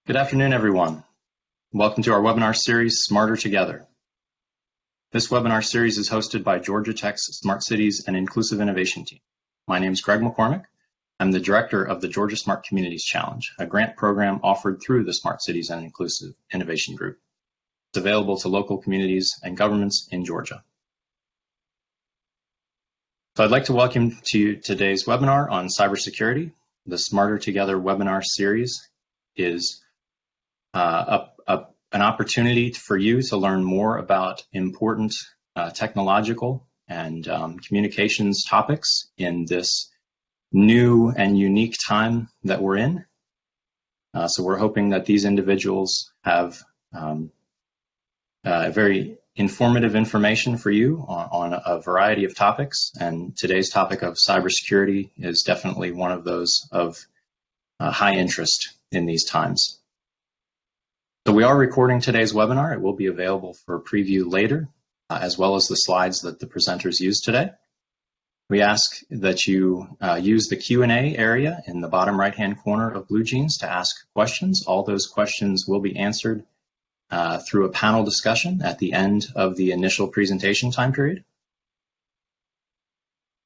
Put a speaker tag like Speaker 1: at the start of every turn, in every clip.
Speaker 1: Good afternoon, everyone. Welcome to our webinar series, Smarter Together. This webinar series is hosted by Georgia Tech's Smart Cities and Inclusive Innovation Team. My name is Greg McCormick. I'm the director of the Georgia Smart Communities Challenge, a grant program offered through the Smart Cities and Inclusive Innovation Group. It's available to local communities and governments in Georgia. So I'd like to welcome to today's webinar on cybersecurity. The Smarter Together webinar series is an opportunity for you to learn more about important technological and communications topics in this new and unique time that we're in. So we're hoping that these individuals have very informative information for you on a variety of topics, and today's topic of cybersecurity is definitely one of those of high interest in these times. So we are recording today's webinar. It will be available for preview later, as well as the slides that the presenters used today. We ask that you use the Q&A area in the bottom right-hand corner of BlueJeans to ask questions. All those questions will be answered through a panel discussion at the end of the initial presentation time period.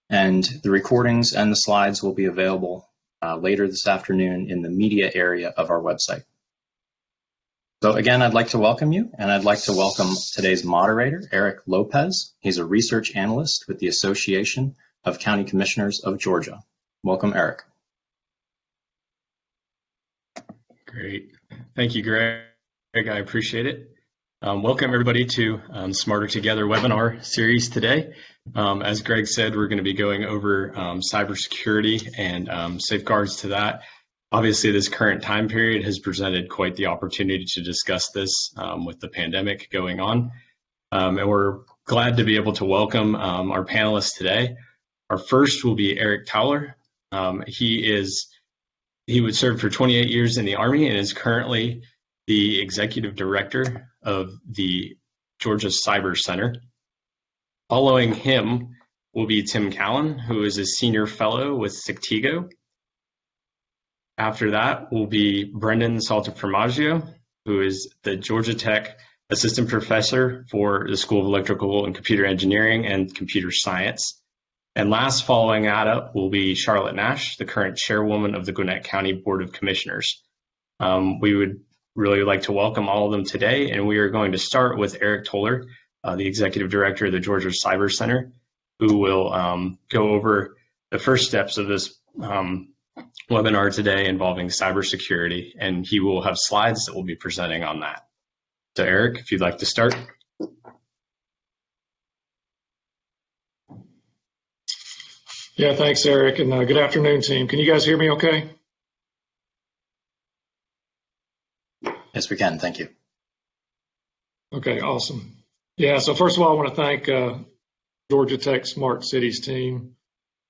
Speaker 1: And the recordings and the slides will be available later this afternoon in the media area of our website. So again, I'd like to welcome you, and I'd like to welcome today's moderator, Eric Lopez. He's a research analyst with the Association of County Commissioners of Georgia. Welcome, Eric.
Speaker 2: Great. Thank you, Greg. I appreciate it. Welcome, everybody, to Smarter Together webinar series today. As Greg said, we're going to be going over cybersecurity and safeguards to that. Obviously, this current time period has presented quite the opportunity to discuss this with the pandemic going on. And we're glad to be able to welcome our panelists today. Our first will be Eric Toler. He would serve for 28 years in the Army and is currently the executive director of the Georgia Cyber Center. Following him will be Tim Callan, who is a senior fellow with Sectigo. After that will be Brendan Saltaformaggio, who is the Georgia Tech assistant professor for the School of Electrical and Computer Engineering and Computer Science. And last, following that up, will be Charlotte Nash, the current chairwoman of the Gwinnett County Board of Commissioners. We would really like to welcome all of them today, and we are going to start with Eric Toler, the executive director of the Georgia Cyber Center, who will go over the first steps of this webinar today involving cybersecurity, and he will have slides that we'll be presenting on that. So Eric, if you'd like to start.
Speaker 3: Yeah, thanks, Eric, and good afternoon, team. Can you guys hear me okay?
Speaker 1: Yes, we can. Thank you.
Speaker 3: Okay, awesome. Yeah, so first of all, I want to thank Georgia Tech Smart Cities team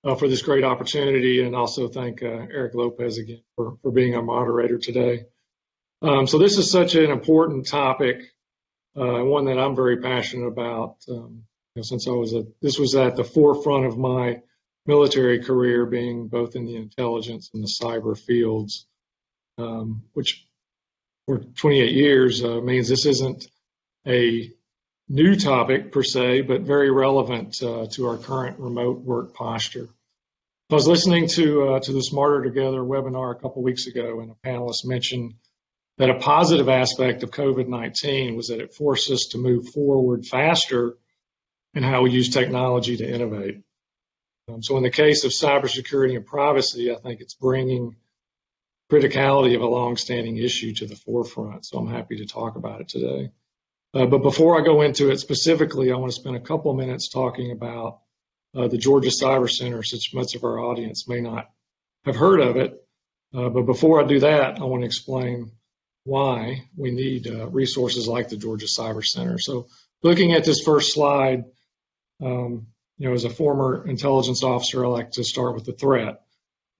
Speaker 3: for this great opportunity, and also thank Eric Lopez again for being our moderator today. So this is such an important topic, one that I'm very passionate about. Since this was at the forefront of my military career, being both in the intelligence and the cyber fields, which for 28 years means this isn't a new topic per se, but very relevant to our current remote work posture. I was listening to the Smarter Together webinar a couple weeks ago, and a panelist mentioned that a positive aspect of COVID-19 was that it forced us to move forward faster in how we use technology to innovate. So in the case of cybersecurity and privacy, I think it's bringing criticality of a longstanding issue to the forefront. So I'm happy to talk about it today. But before I go into it specifically, I want to spend a couple of minutes talking about the Georgia Cyber Center, since much of our audience may not have heard of it. But before I do that, I want to explain why we need resources like the Georgia Cyber Center. So looking at this first slide, as a former intelligence officer, I like to start with the threat.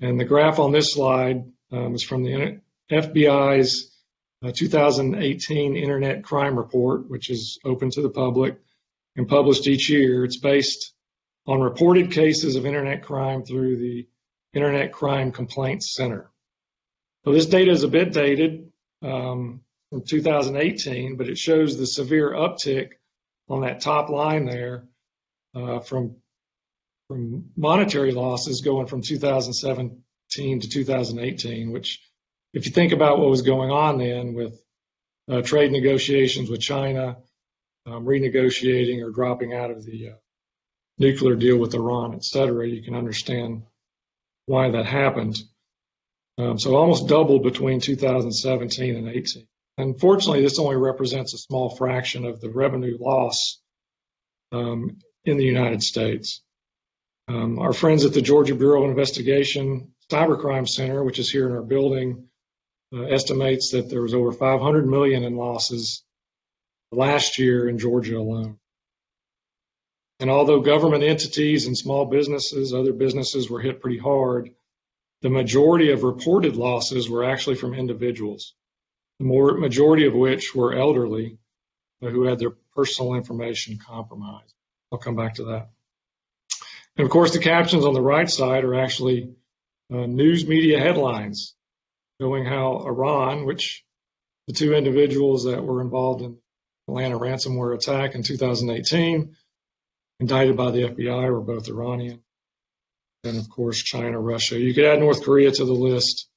Speaker 3: And the graph on this slide is from the FBI's 2018 Internet Crime Report, which is open to the public and published each year. It's based on reported cases of Internet crime through the Internet Crime Complaints Center. So this data is a bit dated, from 2018, but it shows the severe uptick on that top line there from monetary losses going from 2017 to 2018, which if you think about what was going on then with trade negotiations with China, renegotiating or dropping out of the nuclear deal with Iran, et cetera, you can understand why that happened. So almost doubled between 2017 and 18. Unfortunately, this only represents a small fraction of the revenue loss in the United States. Our friends at the Georgia Bureau of Investigation Cybercrime Center, which is here in our building, estimates that there was over $500 million in losses last year in Georgia alone. And although government entities and small businesses, other businesses were hit pretty hard, the majority of reported losses were actually from individuals, the majority of which were elderly who had their personal information compromised. I'll come back to that. And of course, the captions on the right side are actually news media headlines showing how Iran, which the two individuals that were involved in the Atlanta ransomware attack in 2018, indicted by the FBI, were both Iranian. And of course, China, Russia. You could add North Korea to the list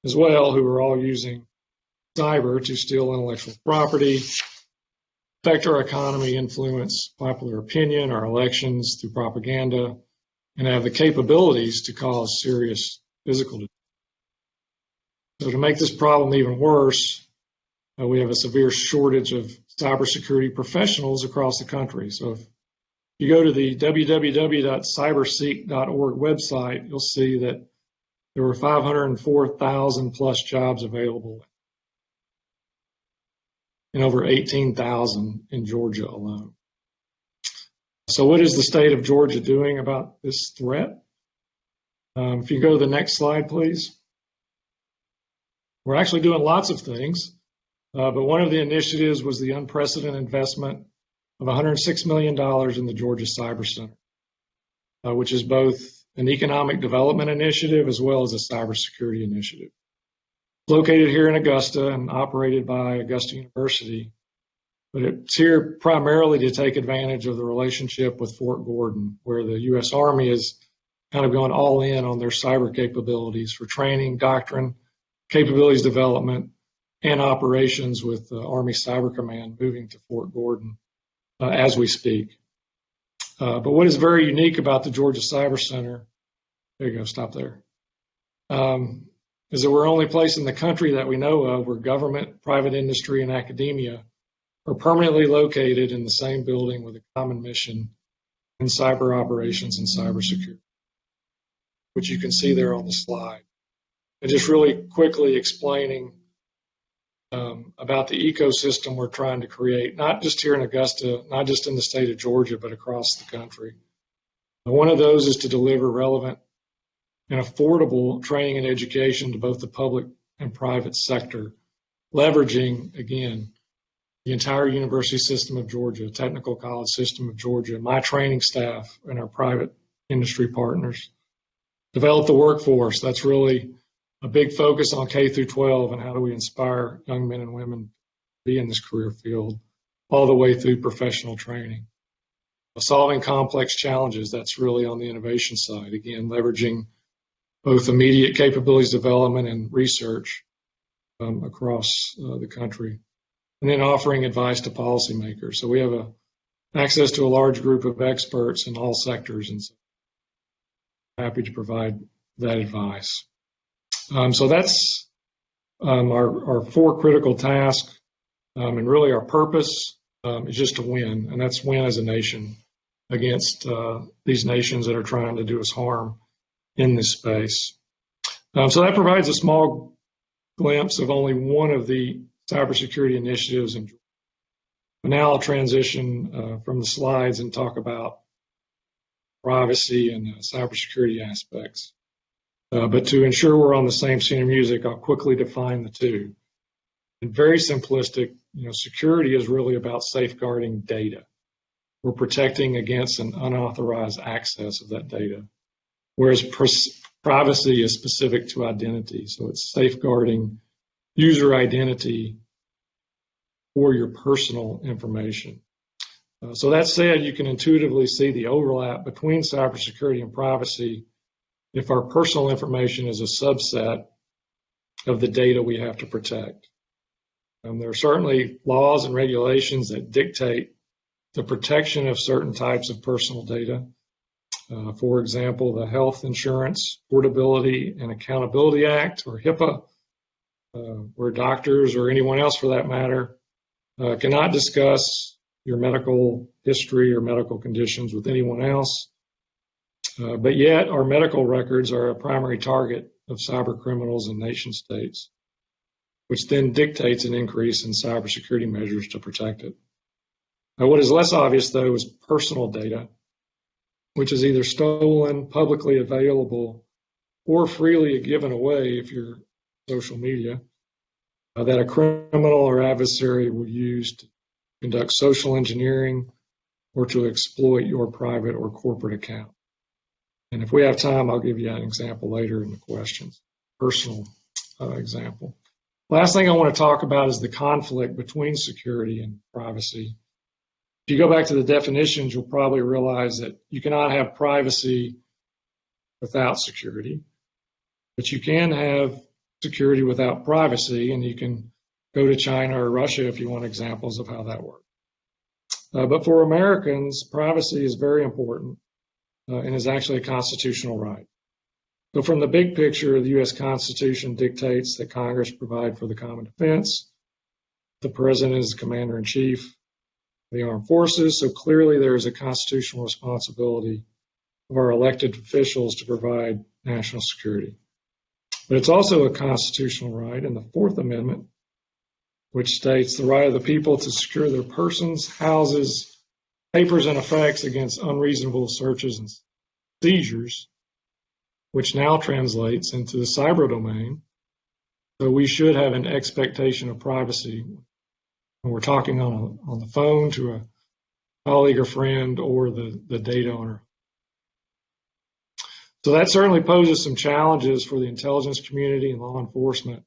Speaker 3: as well, who are all using cyber to steal intellectual property, affect our economy, influence popular opinion, our elections through propaganda, and have the capabilities to cause serious physical damage. So to make this problem even worse, we have a severe shortage of cybersecurity professionals across the country. So if you go to the www.cyberseek.org website, you'll see that there were 504,000 plus jobs available and over 18,000 in Georgia alone. So what is the state of Georgia doing about this threat? If you go to the next slide, please. We're actually doing lots of things, but one of the initiatives was the unprecedented investment of $106 million in the Georgia Cyber Center, which is both an economic development initiative as well as a cybersecurity initiative. Located here in Augusta and operated by Augusta University, but it's here primarily to take advantage of the relationship with Fort Gordon, where the U.S. Army is kind of going all in on their cyber capabilities for training, doctrine, capabilities development, and operations with the Army Cyber Command moving to Fort Gordon as we speak. But what is very unique about the Georgia Cyber Center, there you go, stop there, is that we're the only place in the country that we know of where government, private industry, and academia are permanently located in the same building with a common mission in cyber operations and cybersecurity, which you can see there on the slide. And just really quickly explaining about the ecosystem we're trying to create, not just here in Augusta, not just in the state of Georgia, but across the country. And one of those is to deliver relevant and affordable training and education to both the public and private sector, leveraging, again, the entire university system of Georgia, technical college system of Georgia, my training staff, and our private industry partners. Develop the workforce. That's really a big focus on K through 12 and how do we inspire young men and women to be in this career field all the way through professional training. Solving complex challenges, that's really on the innovation side. Again, leveraging both immediate capabilities development and research across the country. And then offering advice to policymakers. So we have access to a large group of experts in all sectors, and so happy to provide that advice. So that's our four critical tasks, and really our purpose is just to win, and that's win as a nation against these nations that are trying to do us harm in this space. So that provides a small glimpse of only one of the cybersecurity initiatives. But now I'll transition from the slides and talk about privacy and cybersecurity aspects. But to ensure we're on the same scene of music, I'll quickly define the two. And very simplistic, security is really about safeguarding data. We're protecting against an unauthorized access of that data, whereas privacy is specific to identity. So it's safeguarding user identity or your personal information. So that said, you can intuitively see the overlap between cybersecurity and privacy if our personal information is a subset of the data we have to protect. There are certainly laws and regulations that dictate the protection of certain types of personal data. For example, the Health Insurance Portability and Accountability Act, or HIPAA, where doctors or anyone else for that matter cannot discuss your medical history or medical conditions with anyone else. But yet our medical records are a primary target of cyber criminals and nation states, which then dictates an increase in cybersecurity measures to protect it. What is less obvious, though, is personal data, which is either stolen, publicly available, or freely given away if you're social media, that a criminal or adversary will use to conduct social engineering or to exploit your private or corporate account. And if we have time, I'll give you an example later in the questions, personal example. Last thing I want to talk about is the conflict between security and privacy. If you go back to the definitions, you'll probably realize that you cannot have privacy without security, but you can have security without privacy, and you can go to China or Russia if you want examples of how that works. But for Americans, privacy is very important and is actually a constitutional right. So from the big picture, the U.S. Constitution dictates that Congress provide for the common defense. The president is the commander-in-chief of the armed forces, so clearly there is a constitutional responsibility of our elected officials to provide national security. But it's also a constitutional right in the Fourth Amendment, which states the right of the people to secure their persons, houses, papers, and effects against unreasonable searches and seizures, which now translates into the cyber domain. So we should have an expectation of privacy when we're talking on the phone to a colleague or friend or the data owner. So that certainly poses some challenges for the intelligence community and law enforcement.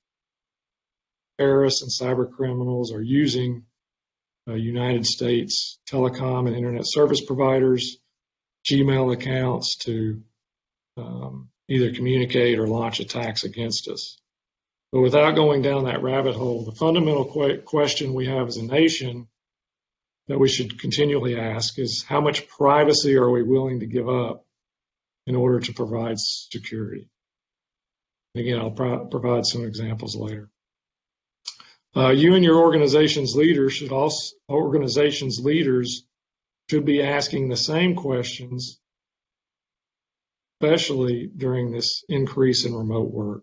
Speaker 3: Terrorists and cyber criminals are using United States telecom and internet service providers, Gmail accounts to either communicate or launch attacks against us. But without going down that rabbit hole, the fundamental question we have as a nation that we should continually ask is how much privacy are we willing to give up in order to provide security? Again, I'll provide some examples later. You and your organization's leaders should be asking the same questions, especially during this increase in remote work.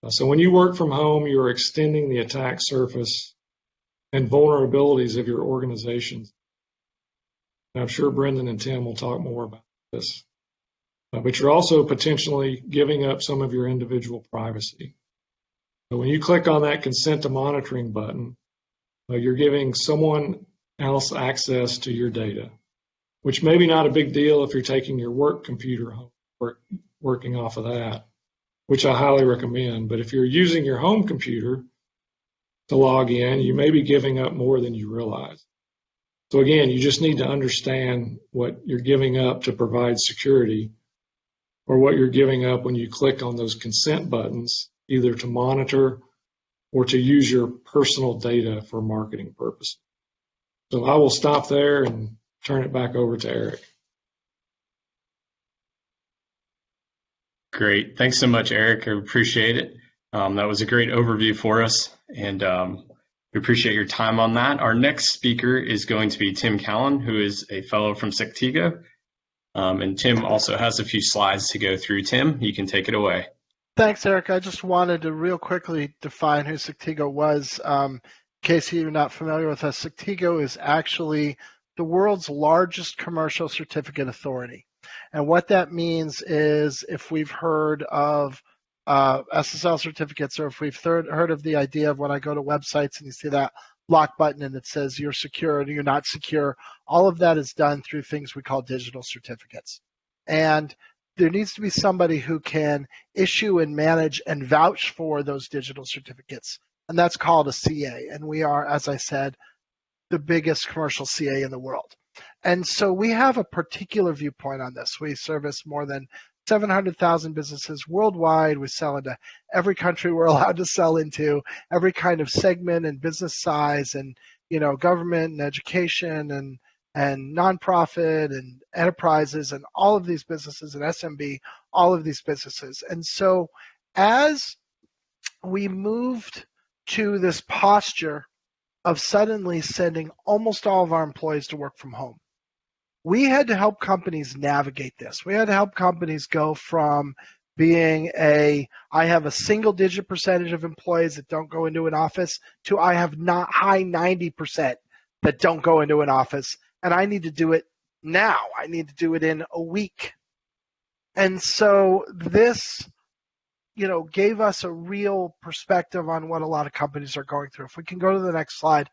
Speaker 3: So when you work from home, you're extending the attack surface and vulnerabilities of your organizations. And I'm sure Brendan and Tim will talk more about this. But you're also potentially giving up some of your individual privacy. So when you click on that consent to monitoring button, you're giving someone else access to your data, which may be not a big deal if you're taking your work computer home, working off of that, which I highly recommend. But if you're using your home computer to log in, you may be giving up more than you realize. So again, you just need to understand what you're giving up to provide security, or what you're giving up when you click on those consent buttons, either to monitor or to use your personal data for marketing purposes. So I will stop there and turn it back over to Eric.
Speaker 2: Great. Thanks so much, Eric. I appreciate it. That was a great overview for us, and we appreciate your time on that. Our next speaker is going to be Tim Callan, who is a fellow from Sectigo. And Tim also has a few slides to go through. Tim, you can take it away.
Speaker 4: Thanks, Eric. I just wanted to real quickly define who Sectigo was. In case you're not familiar with us, Sectigo is actually the world's largest commercial certificate authority. And what that means is if we've heard of SSL certificates, or if we've heard of the idea of when I go to websites and you see that block button and it says you're secure or you're not secure, all of that is done through things we call digital certificates. And there needs to be somebody who can issue and manage and vouch for those digital certificates, and that's called a CA. And we are, as I said, the biggest commercial CA in the world. And so we have a particular viewpoint on this. We service more than 700,000 businesses worldwide. We sell into every country we're allowed to sell into, every kind of segment and business size, and government and education and nonprofit and enterprises and all of these businesses and SMB, all of these businesses. And so as we moved to this posture of suddenly sending almost all of our employees to work from home, we had to help companies navigate this. We had to help companies go from being I have a single-digit percentage of employees that don't go into an office to I have not high 90% that don't go into an office, and I need to do it now. I need to do it in a week. And so this, gave us a real perspective on what a lot of companies are going through. If we can go to the next slide.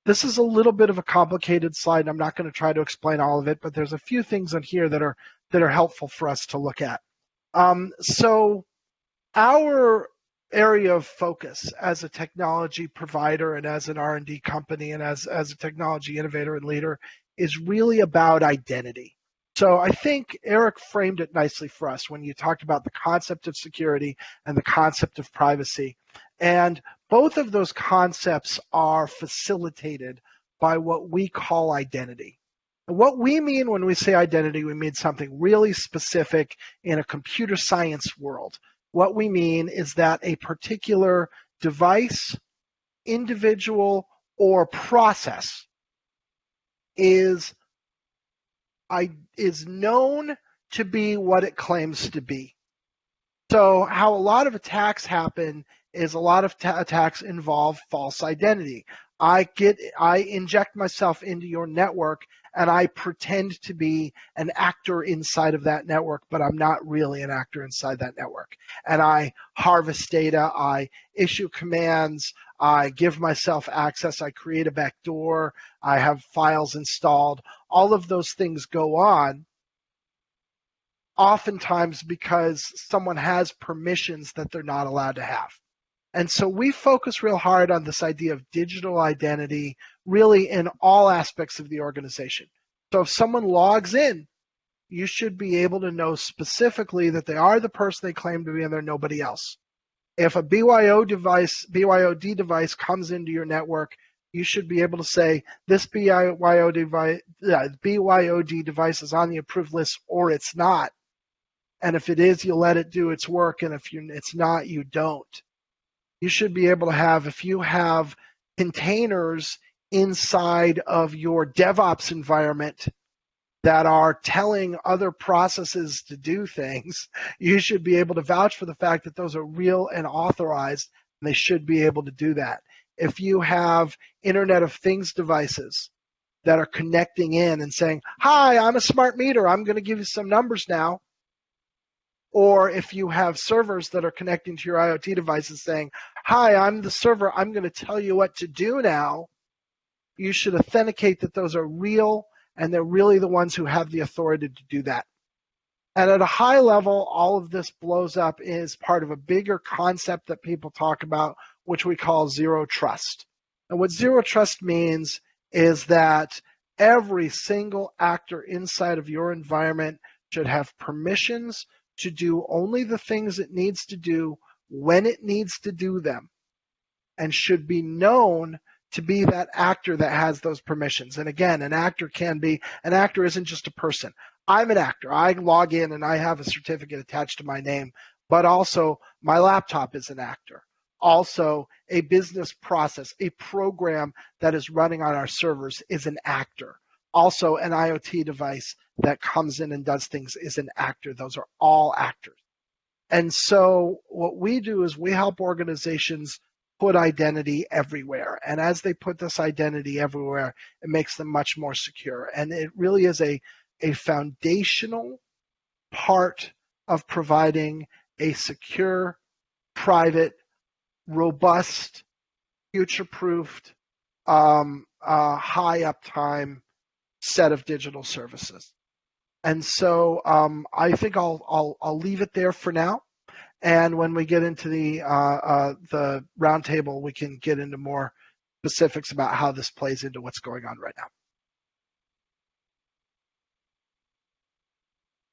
Speaker 4: This is a little bit of a complicated slide, and I'm not going to try to explain all of it, but there's a few things on here that are helpful for us to look at. So our area of focus as a technology provider and as an R&D company and as a technology innovator and leader is really about identity. So I think Eric framed it nicely for us when you talked about the concept of security and the concept of privacy. And both of those concepts are facilitated by what we call identity. And what we mean when we say identity, we mean something really specific in a computer science world. What we mean is that a particular device, individual, or process is known to be what it claims to be. So how a lot of attacks happen is a lot of attacks involve false identity. I inject myself into your network and I pretend to be an actor inside of that network, but I'm not really an actor inside that network. And I harvest data, I issue commands, I give myself access, I create a backdoor, I have files installed. All of those things go on, oftentimes because someone has permissions that they're not allowed to have. And so we focus real hard on this idea of digital identity really in all aspects of the organization. So if someone logs in, you should be able to know specifically that they are the person they claim to be and they're nobody else. If a BYOD device comes into your network, you should be able to say this BYOD device is on the approved list or it's not. And if it is, you let it do its work, and if it's not, you don't. You should be able to have, if you have containers inside of your DevOps environment that are telling other processes to do things, you should be able to vouch for the fact that those are real and authorized, and they should be able to do that. If you have Internet of Things devices that are connecting in and saying, hi, I'm a smart meter, I'm going to give you some numbers now. Or if you have servers that are connecting to your IoT devices saying, hi, I'm the server, I'm going to tell you what to do now, you should authenticate that those are real and they're really the ones who have the authority to do that. And at a high level, all of this blows up as part of a bigger concept that people talk about, which we call zero trust. And what zero trust means is that every single actor inside of your environment should have permissions to do only the things it needs to do when it needs to do them, and should be known to be that actor that has those permissions. And again, an actor isn't just a person. I'm an actor. I log in and I have a certificate attached to my name, but also my laptop is an actor. Also, a business process, a program that is running on our servers is an actor. Also, an IoT device that comes in and does things is an actor. Those are all actors. And so what we do is we help organizations put identity everywhere. And as they put this identity everywhere, it makes them much more secure. And it really is a foundational part of providing a secure, private, robust, future-proofed, high uptime set of digital services. And so I think I'll leave it there for now. And when we get into the roundtable, we can get into more specifics about how this plays into what's going on right now.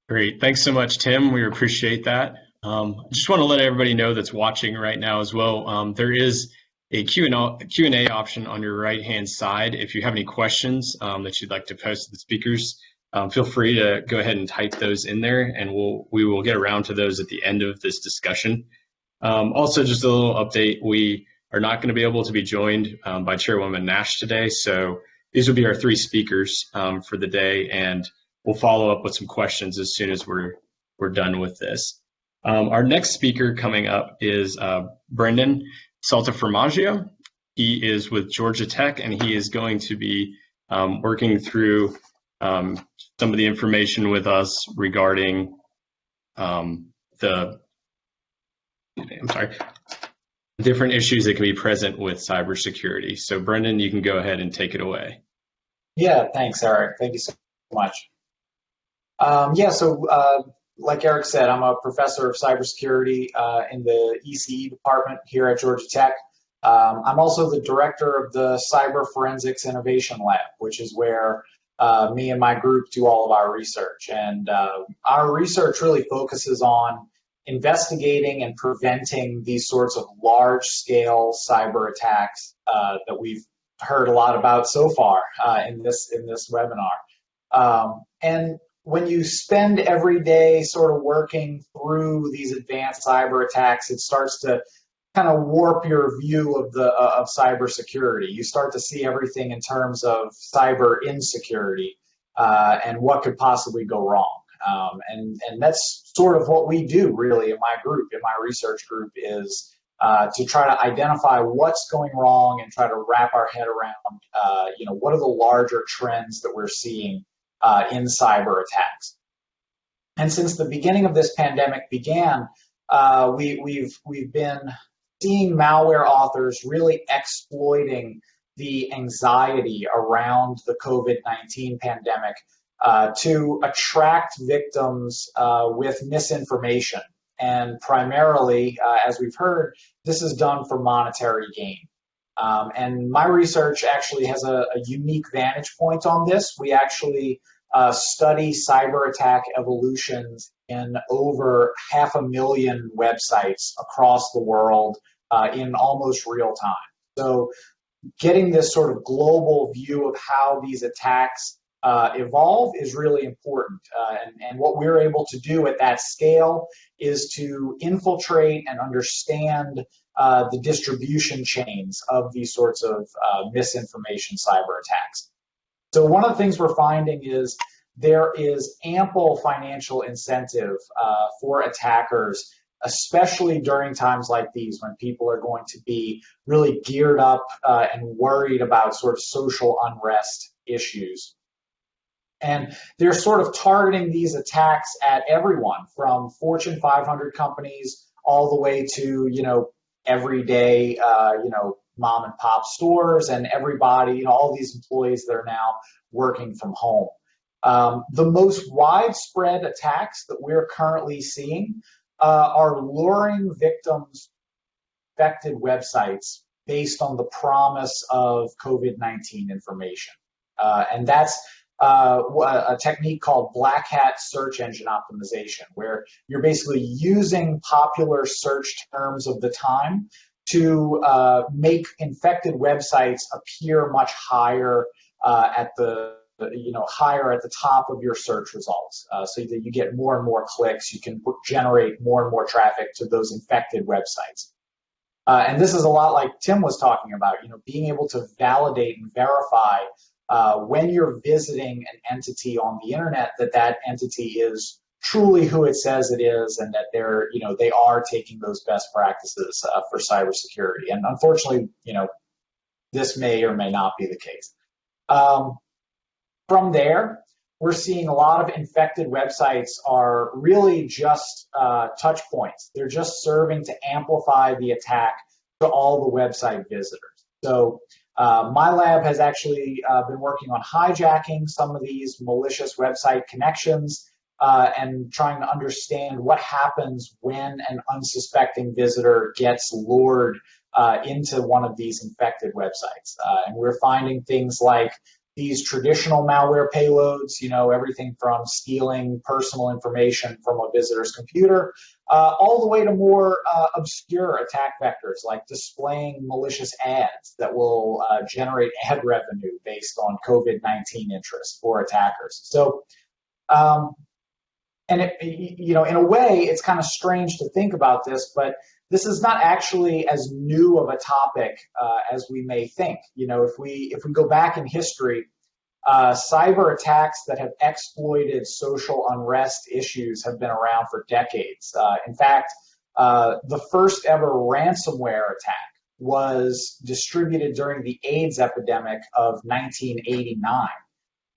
Speaker 2: Great. Thanks so much, Tim. We appreciate that. I just want to let everybody know that's watching right now as well. There is a Q&A option on your right-hand side. If you have any questions that you'd like to pose to the speakers, feel free to go ahead and type those in there, and we will get around to those at the end of this discussion. Also, just a little update, we are not going to be able to be joined by Chairwoman Nash today, so these will be our 3 speakers for the day, and we'll follow up with some questions as soon as we're done with this. Our next speaker coming up is Brendan Saltaformaggio. He is with Georgia Tech, and he is going to be working through some of the information with us regarding different issues that can be present with cybersecurity. So Brendan, you can go ahead and take it away.
Speaker 5: Yeah, thanks, Eric. Thank you so much. Like Eric said, I'm a professor of cybersecurity in the ECE department here at Georgia Tech. I'm also the director of the Cyber Forensics Innovation Lab, which is where me and my group do all of our research. And our research really focuses on investigating and preventing these sorts of large-scale cyber attacks that we've heard a lot about so far in this webinar. And when you spend every day sort of working through these advanced cyber attacks, it starts to kind of warp your view of cybersecurity. You start to see everything in terms of cyber insecurity and what could possibly go wrong. And that's sort of what we do really in my group, in my research group, is to try to identify what's going wrong and try to wrap our head around, what are the larger trends that we're seeing in cyber attacks. And since the beginning of this pandemic began, we've been seeing malware authors really exploiting the anxiety around the COVID-19 pandemic to attract victims with misinformation. And primarily, as we've heard, this is done for monetary gain. And my research actually has a unique vantage point on this. We actually study cyber attack evolutions in over 500,000 websites across the world in almost real time. So getting this sort of global view of how these attacks evolve is really important. And what we're able to do at that scale is to infiltrate and understand the distribution chains of these sorts of misinformation cyber attacks. So one of the things we're finding is there is ample financial incentive for attackers, especially during times like these when people are going to be really geared up and worried about sort of social unrest issues. And they're sort of targeting these attacks at everyone, from Fortune 500 companies all the way to, everyday, mom and pop stores and everybody, all these employees that are now working from home. The most widespread attacks that we're currently seeing are luring victims to infected websites based on the promise of COVID-19 information. And that's a technique called black hat search engine optimization, where you're basically using popular search terms of the time to make infected websites appear much higher at the top of your search results, so that you get more and more clicks. You can generate more and more traffic to those infected websites. And this is a lot like Tim was talking about, being able to validate and verify when you're visiting an entity on the internet that entity is truly who it says it is, and that they are taking those best practices for cybersecurity. And unfortunately, this may or may not be the case. From there, we're seeing a lot of infected websites are really just touch points. They're just serving to amplify the attack to all the website visitors. So My lab has actually been working on hijacking some of these malicious website connections and trying to understand what happens when an unsuspecting visitor gets lured into one of these infected websites. And we're finding things like these traditional malware payloads, everything from stealing personal information from a visitor's computer, all the way to more obscure attack vectors like displaying malicious ads that will generate ad revenue based on COVID-19 interest for attackers. So, and in a way, it's kind of strange to think about this, but this is not actually as new of a topic as we may think. If we go back in history, cyber attacks that have exploited social unrest issues have been around for decades. In fact, the first ever ransomware attack was distributed during the AIDS epidemic of 1989.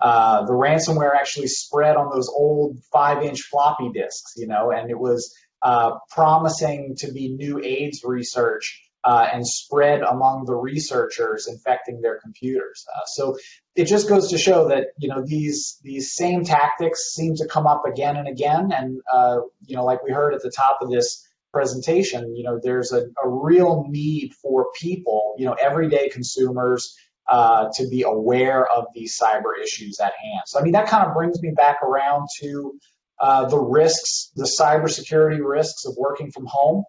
Speaker 5: The ransomware actually spread on those old 5-inch floppy disks, and it was promising to be new AIDS research and spread among the researchers infecting their computers. So it just goes to show that, these same tactics seem to come up again and again. And, like we heard at the top of this presentation, there's a real need for people, everyday consumers, to be aware of these cyber issues at hand. So, that kind of brings me back around to the risks, the cybersecurity risks of working from home,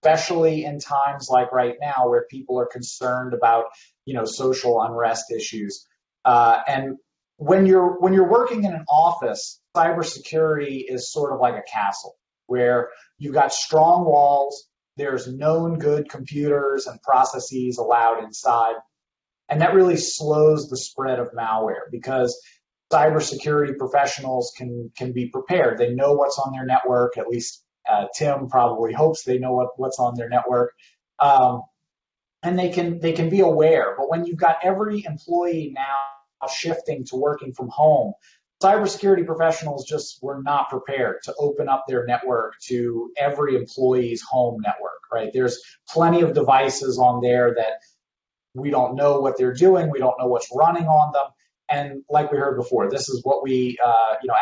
Speaker 5: especially in times like right now where people are concerned about, social unrest issues. And when you're working in an office, cybersecurity is sort of like a castle where you've got strong walls, there's known good computers and processes allowed inside. And that really slows the spread of malware because cybersecurity professionals can be prepared. They know what's on their network. At least Tim probably hopes they know what's on their network, and they can be aware. But when you've got every employee now shifting to working from home, cybersecurity professionals just were not prepared to open up their network to every employee's home network. Right? There's plenty of devices on there that we don't know what they're doing. We don't know what's running on them. And like we heard before, this is what we,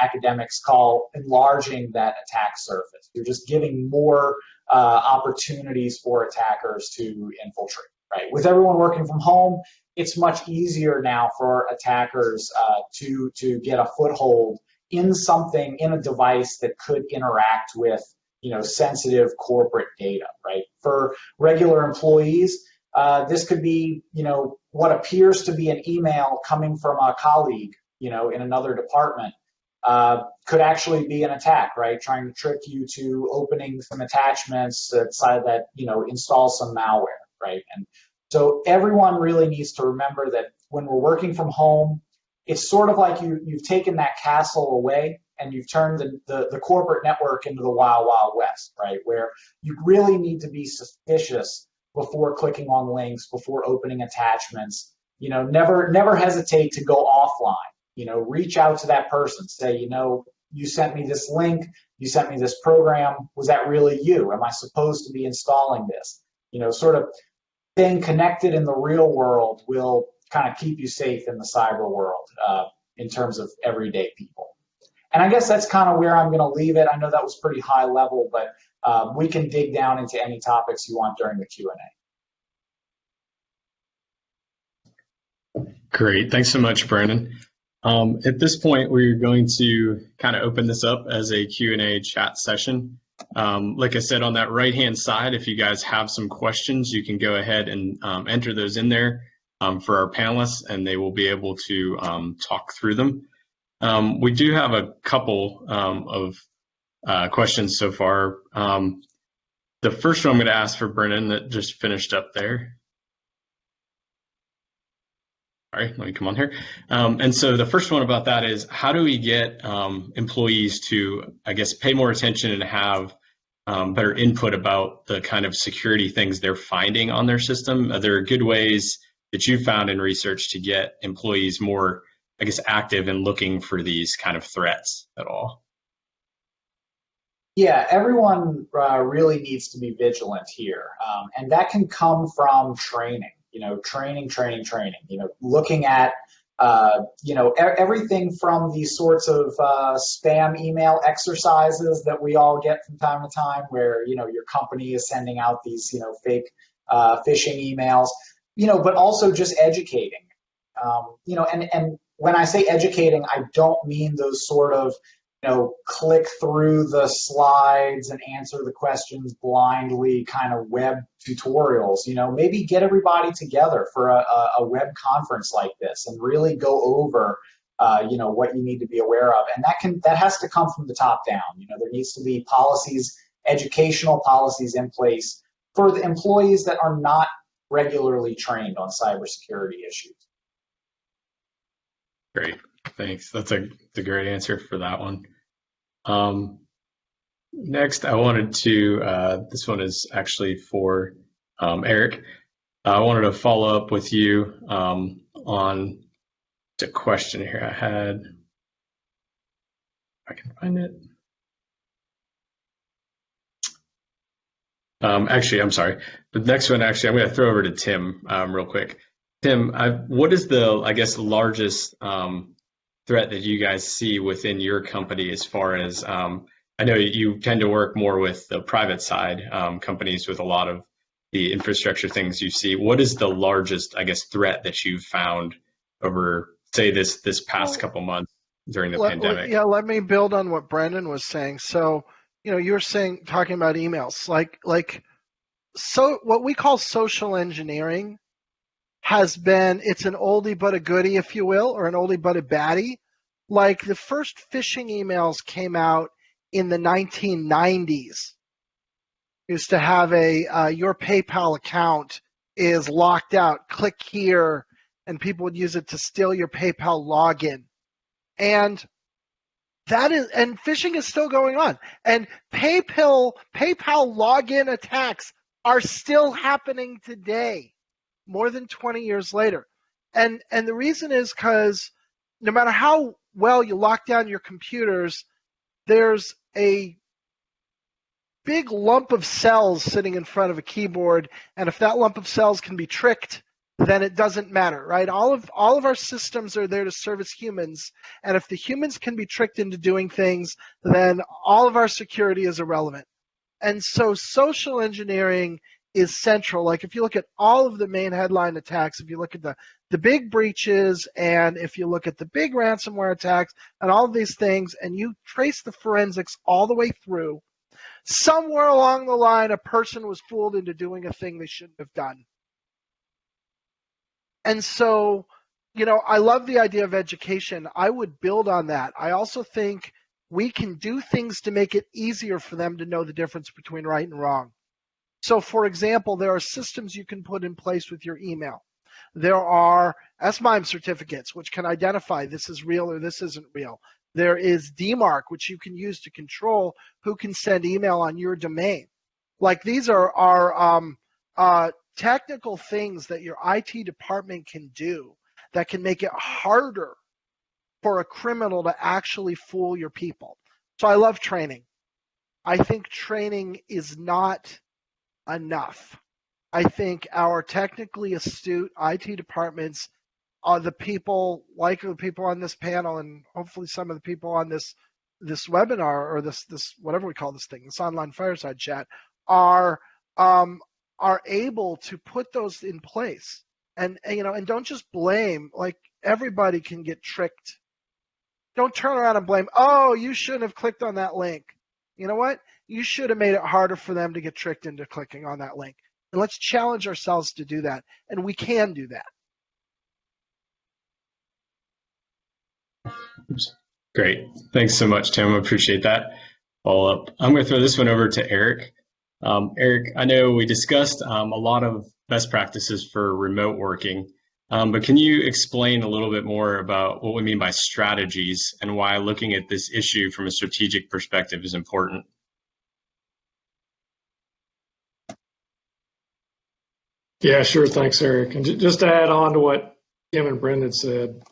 Speaker 5: academics call enlarging that attack surface. You're just giving more opportunities for attackers to infiltrate, right? With everyone working from home, it's much easier now for attackers to get a foothold in a device that could interact with, sensitive corporate data, right? For regular employees, this could be, what appears to be an email coming from a colleague, in another department, could actually be an attack, right? Trying to trick you to opening some attachments that install some malware, right? And so everyone really needs to remember that when we're working from home, it's sort of like you've taken that castle away and you've turned the corporate network into the wild, wild west, right? Where you really need to be suspicious before clicking on links, before opening attachments. Never hesitate to go offline. Reach out to that person. Say, you sent me this link, you sent me this program. Was that really you? Am I supposed to be installing this? Sort of staying connected in the real world will kind of keep you safe in the cyber world in terms of everyday people. And I guess that's kind of where I'm going to leave it. I know that was pretty high level, but we can dig down into any topics you want during the Q&A.
Speaker 2: Great. Thanks so much, Brandon. At this point, we're going to kind of open this up as a Q&A chat session. Like I said, on that right-hand side, if you guys have some questions, you can go ahead and enter those in there for our panelists, and they will be able to talk through them. We do have a couple of questions so far. The first one I'm going to ask for Brennan that just finished up there. All right, let me come on here. And so the first one about that is, how do we get employees to, I guess, pay more attention and have better input about the kind of security things they're finding on their system? Are there good ways that you found in research to get employees more, I guess, active in looking for these kind of threats at all?
Speaker 5: Yeah, everyone really needs to be vigilant here. And that can come from training. training, looking at, everything from these sorts of spam email exercises that we all get from time to time where, your company is sending out these, fake phishing emails, but also just educating, and when I say educating, I don't mean those sort of, click through the slides and answer the questions blindly kind of web tutorials. Maybe get everybody together for a web conference like this and really go over, what you need to be aware of. And that has to come from the top down. There needs to be policies, educational policies in place for the employees that are not regularly trained on cybersecurity issues.
Speaker 2: Great, thanks. That's a great answer for that one. Next, I wanted to, this one is actually for Eric. I wanted to follow up with you on the question here I had. If I can find it. Actually, I'm sorry. The next one, actually, I'm going to throw over to Tim real quick. Tim, what is the, I guess, largest threat that you guys see within your company as far as, I know you tend to work more with the private side companies with a lot of the infrastructure things you see. What is the largest, I guess, threat that you've found over, say, this past couple months during the pandemic?
Speaker 4: Yeah, let me build on what Brendan was saying. So, you're talking about emails, so what we call social engineering has been, it's an oldie but a goodie, if you will, or an oldie but a baddie. Like the first phishing emails came out in the 1990s. Used to have your PayPal account is locked out, click here, and people would use it to steal your PayPal login. And phishing is still going on. And PayPal login attacks are still happening today, more than 20 years later. And the reason is because no matter how well you lock down your computers, there's a big lump of cells sitting in front of a keyboard, and if that lump of cells can be tricked, then it doesn't matter, right? All of our systems are there to service humans, and if the humans can be tricked into doing things, then all of our security is irrelevant. And so social engineering is central. Like if you look at all of the main headline attacks, if you look at the big breaches, and if you look at the big ransomware attacks and all of these things, and you trace the forensics all the way through, somewhere along the line, a person was fooled into doing a thing they shouldn't have done. And so, I love the idea of education. I would build on that. I also think we can do things to make it easier for them to know the difference between right and wrong. So, for example, there are systems you can put in place with your email. There are SMIME certificates, which can identify this is real or this isn't real. There is DMARC, which you can use to control who can send email on your domain. Like these are technical things that your IT department can do that can make it harder for a criminal to actually fool your people. So I love training. I think training is not enough. I think our technically astute IT departments are the people, like the people on this panel, and hopefully some of the people on this webinar or this whatever we call this thing, this online fireside chat, are able to put those in place. And don't just blame. Like everybody can get tricked. Don't turn around and blame, oh, you shouldn't have clicked on that link. You know what? You should have made it harder for them to get tricked into clicking on that link. And let's challenge ourselves to do that. And we can do that.
Speaker 2: Great. Thanks so much, Tim. I appreciate that follow-up. I'm going to throw this one over to Eric. Eric, I know we discussed a lot of best practices for remote working, but can you explain a little bit more about what we mean by strategies and why looking at this issue from a strategic perspective is important?
Speaker 3: Yeah, sure. Thanks, Eric. And just to add on to what Kim and Brendan said,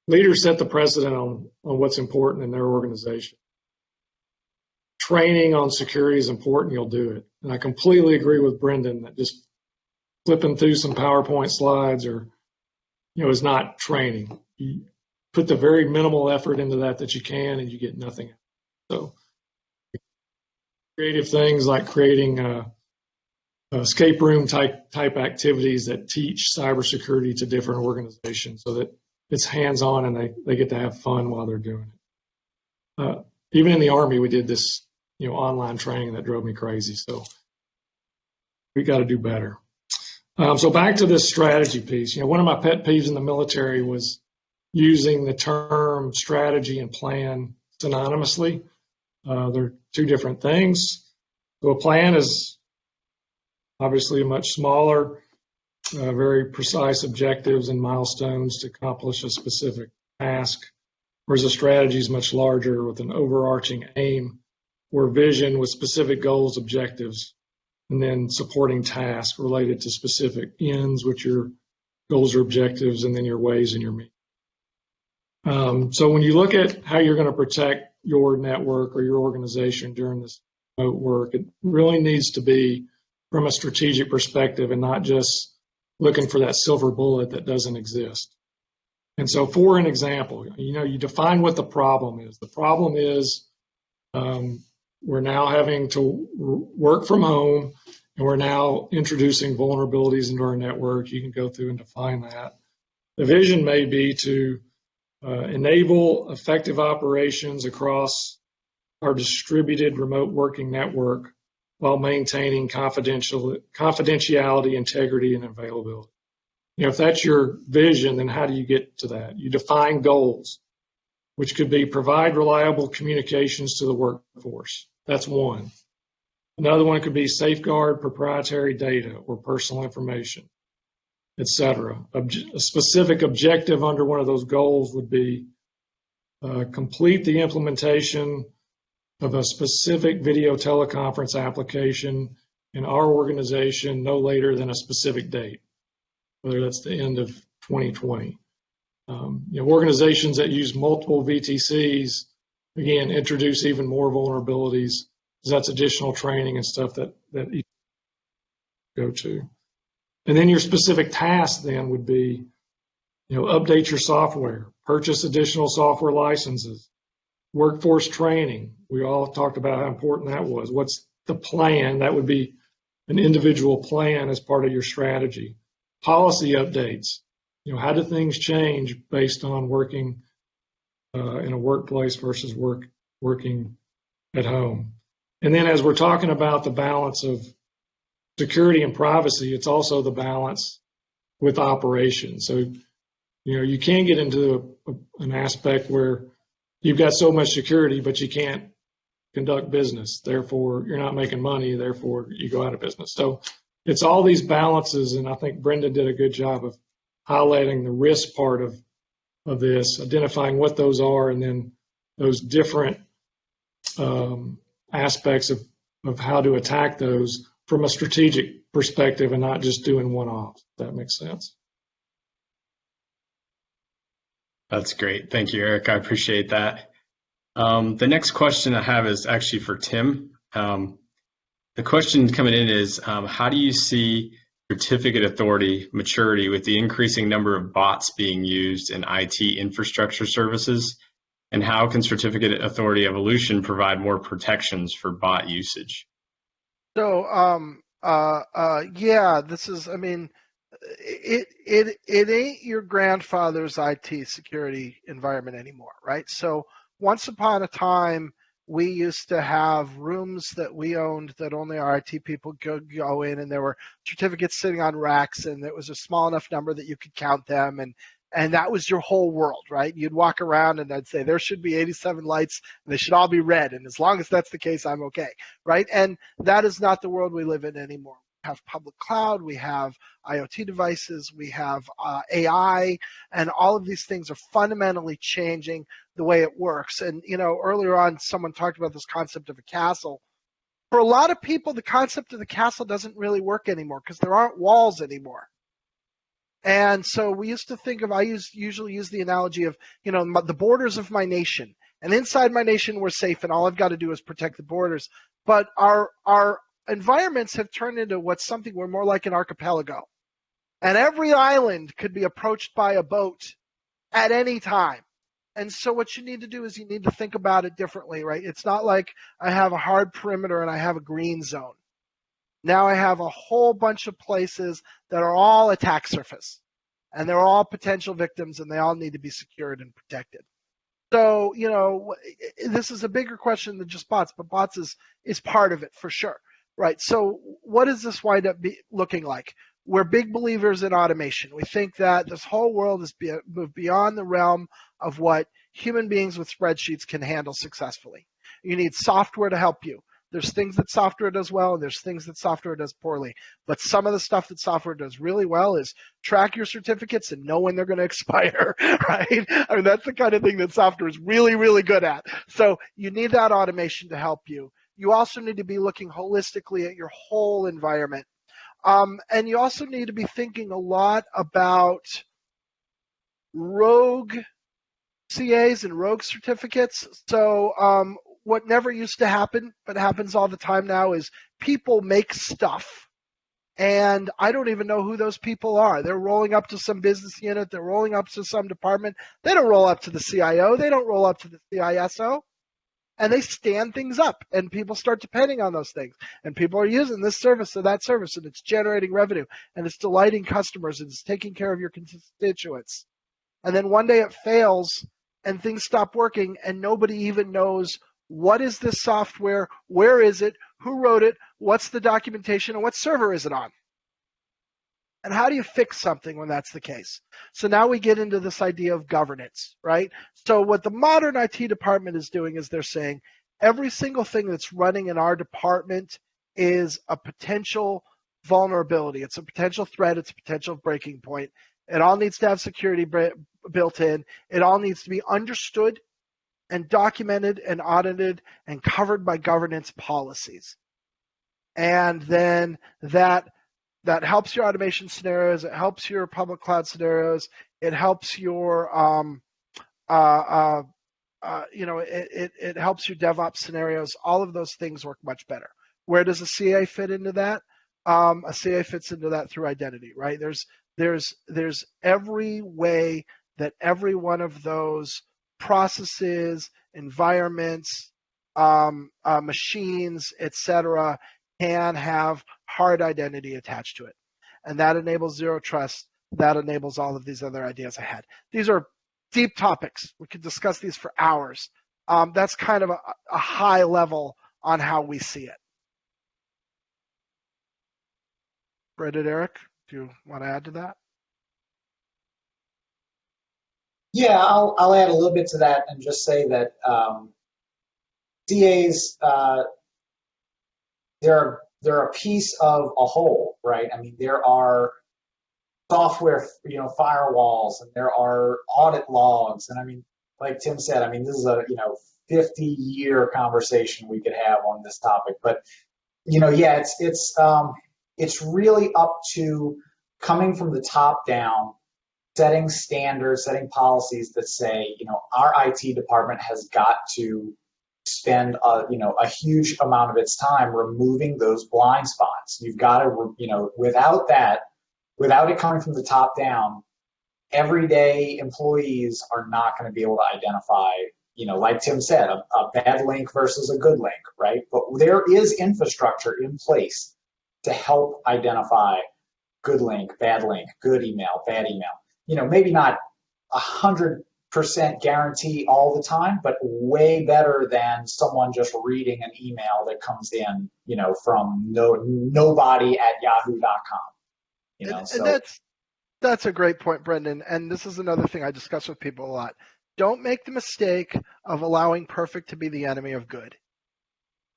Speaker 3: leaders set the precedent on what's important in their organization. Training on security is important. You'll do it. And I completely agree with Brendan that just flipping through some PowerPoint slides or, is not training. You put the very minimal effort into that you can, and you get nothing. So creative things like creating escape room type activities that teach cybersecurity to different organizations so that it's hands-on and they get to have fun while they're doing it. Even in the Army, we did this, online training that drove me crazy. So we got to do better. So back to this strategy piece. One of my pet peeves in the military was using the term strategy and plan synonymously. They're two different things. So a plan is obviously much smaller, very precise objectives and milestones to accomplish a specific task, whereas a strategy is much larger with an overarching aim or vision with specific goals, objectives, and then supporting tasks related to specific ends, which your goals or objectives, and then your ways and your means. So when you look at how you're going to protect your network or your organization during this remote work, it really needs to be from a strategic perspective and not just looking for that silver bullet that doesn't exist. And so for an example, you define what the problem is. The problem is we're now having to work from home, and we're now introducing vulnerabilities into our network. You can go through and define that. The vision may be to enable effective operations across our distributed remote working network while maintaining confidentiality, integrity, and availability. If that's your vision, then how do you get to that? You define goals, which could be provide reliable communications to the workforce. That's one. Another one could be safeguard proprietary data or personal information, etc. A specific objective under one of those goals would be complete the implementation of a specific video teleconference application in our organization no later than a specific date, whether that's the end of 2020. Organizations that use multiple VTCs, again, introduce even more vulnerabilities, because that's additional training and stuff that you go to. And then your specific task then would be, update your software, purchase additional software licenses, workforce training. We all talked about how important that was. What's the plan? That would be an individual plan as part of your strategy. Policy updates. How do things change based on working in a workplace versus working at home? And then as we're talking about the balance of security and privacy, it's also the balance with operations. So, you can get into an aspect where you've got so much security, but you can't conduct business. Therefore, you're not making money. Therefore, you go out of business. So it's all these balances, and I think Brenda did a good job of highlighting the risk part of this, identifying what those are, and then those different aspects of how to attack those from a strategic perspective and not just doing one-off. If that makes sense.
Speaker 2: That's great. Thank you, Eric. I appreciate that. The next question I have is actually for Tim. The question coming in is, how do you see certificate authority maturity with the increasing number of bots being used in IT infrastructure services? And how can certificate authority evolution provide more protections for bot usage?
Speaker 4: So, this is, it ain't your grandfather's IT security environment anymore, right? So once upon a time, we used to have rooms that we owned that only our IT people could go in, and there were certificates sitting on racks, and it was a small enough number that you could count them, and that was your whole world, right? You'd walk around and I'd say there should be 87 lights and they should all be red, and as long as that's the case, I'm okay, right? And that is not the world we live in anymore. We have public cloud, we have IoT devices, we have AI, and all of these things are fundamentally changing the way it works. And earlier on, someone talked about this concept of a castle. For a lot of people, the concept of the castle doesn't really work anymore because there aren't walls anymore. And so we used to think of, usually use the analogy of, the borders of my nation. And inside my nation, we're safe, and all I've got to do is protect the borders. But our environments have turned into we're more like an archipelago. And every island could be approached by a boat at any time. And so what you need to do is you need to think about it differently, right? It's not like I have a hard perimeter and I have a green zone. Now I have a whole bunch of places that are all attack surface, and they're all potential victims, and they all need to be secured and protected. So, this is a bigger question than just bots, but bots is part of it for sure, right? So what does this wind up looking like? We're big believers in automation. We think that this whole world has moved beyond the realm of what human beings with spreadsheets can handle successfully. You need software to help you. There's things that software does well, and there's things that software does poorly. But some of the stuff that software does really well is track your certificates and know when they're going to expire, right? I mean, that's the kind of thing that software is really, really good at. So you need that automation to help you. You also need to be looking holistically at your whole environment. And you also need to be thinking a lot about rogue CAs and rogue certificates. So what never used to happen, but happens all the time now, is people make stuff, and I don't even know who those people are. They're rolling up to some business unit. They're rolling up to some department. They don't roll up to the CIO. They don't roll up to the CISO. And they stand things up, and people start depending on those things. And people are using this service or that service, and it's generating revenue, and it's delighting customers, and it's taking care of your constituents. And then one day it fails, and things stop working, and nobody even knows, what is this software? Where is it? Who wrote it? What's the documentation? And what server is it on? And how do you fix something when that's the case? So now we get into this idea of governance, right? So what the modern IT department is doing is they're saying every single thing that's running in our department is a potential vulnerability. It's a potential threat. It's a potential breaking point. It all needs to have security built in. It all needs to be understood and documented and audited and covered by governance policies. And then that helps your automation scenarios. It helps your public cloud scenarios. It helps your it helps your DevOps scenarios. All of those things work much better. Where does a CA fit into that? A CA fits into that through identity, right? There's every way that every one of those processes, environments, machines, etc., can have hard identity attached to it. And that enables zero trust. That enables all of these other ideas I had. These are deep topics. We could discuss these for hours. That's kind of a high level on how we see it. Brendan, Eric, do you want to add to that?
Speaker 5: Yeah, I'll add a little bit to that and just say that CAs, they're a piece of a whole, right? I mean, there are software, firewalls, and there are audit logs, and I mean, like Tim said, I mean, this is a 50-year conversation we could have on this topic, but yeah, it's really up to coming from the top down, setting standards, setting policies that say, our IT department has got to spend a huge amount of its time removing those blind spots. You've got to, without it coming from the top down, everyday employees are not going to be able to identify, like Tim said, a bad link versus a good link, right? But there is infrastructure in place to help identify good link, bad link, good email, bad email. Maybe not 100% guarantee all the time, but way better than someone just reading an email that comes in, from nobody at yahoo.com.
Speaker 4: And that's a great point, Brendan. And this is another thing I discuss with people a lot. Don't make the mistake of allowing perfect to be the enemy of good.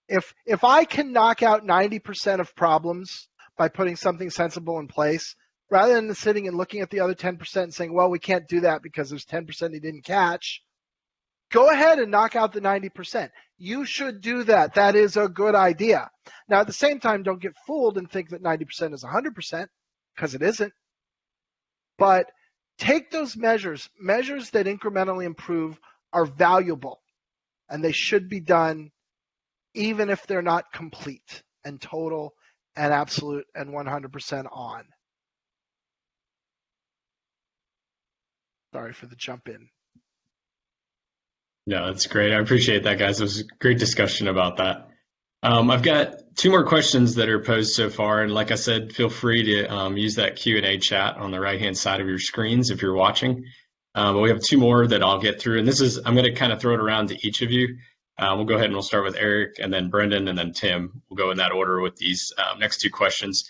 Speaker 4: If I can knock out 90% of problems by putting something sensible in place, rather than sitting and looking at the other 10% and saying, well, we can't do that because there's 10% he didn't catch, go ahead and knock out the 90%. You should do that. That is a good idea. Now, at the same time, don't get fooled and think that 90% is 100%, because it isn't. But take those measures that incrementally improve are valuable, and they should be done even if they're not complete and total and absolute and 100% on. Sorry for the jump in.
Speaker 2: No, that's great. I appreciate that, guys. It was a great discussion about that. I've got two more questions that are posed so far, and like I said, feel free to use that Q&A chat on the right-hand side of your screens if you're watching. But we have two more that I'll get through, and I'm going to kind of throw it around to each of you. We'll go ahead and we'll start with Eric, and then Brendan, and then Tim. We'll go in that order with these next two questions.